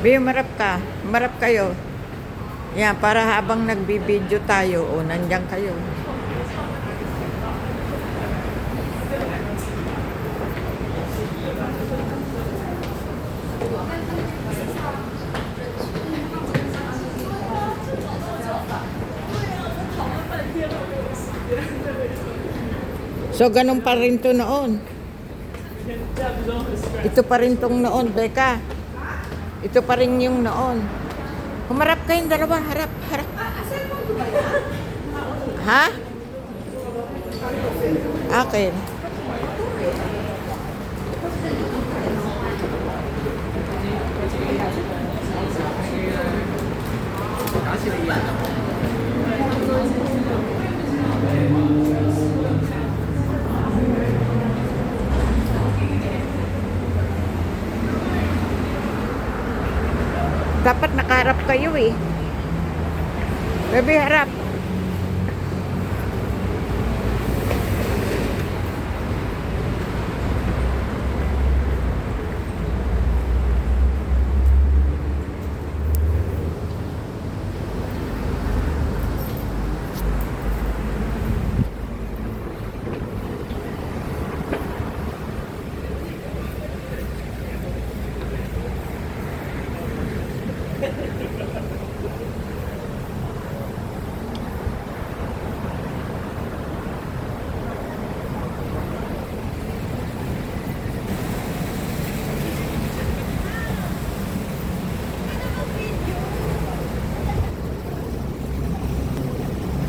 Be, marap ka. Marap kayo. Yan, para habang nagbibideo tayo, o nandiyan kayo. So, ganun pa rin to noon. Ito pa rin tong noon, Beka. Ito pa rin yung noon. Humarap kayong dalawa. Harap, harap. Ha? Akin. Dapat nakaharap kayo eh. Bebe, harap.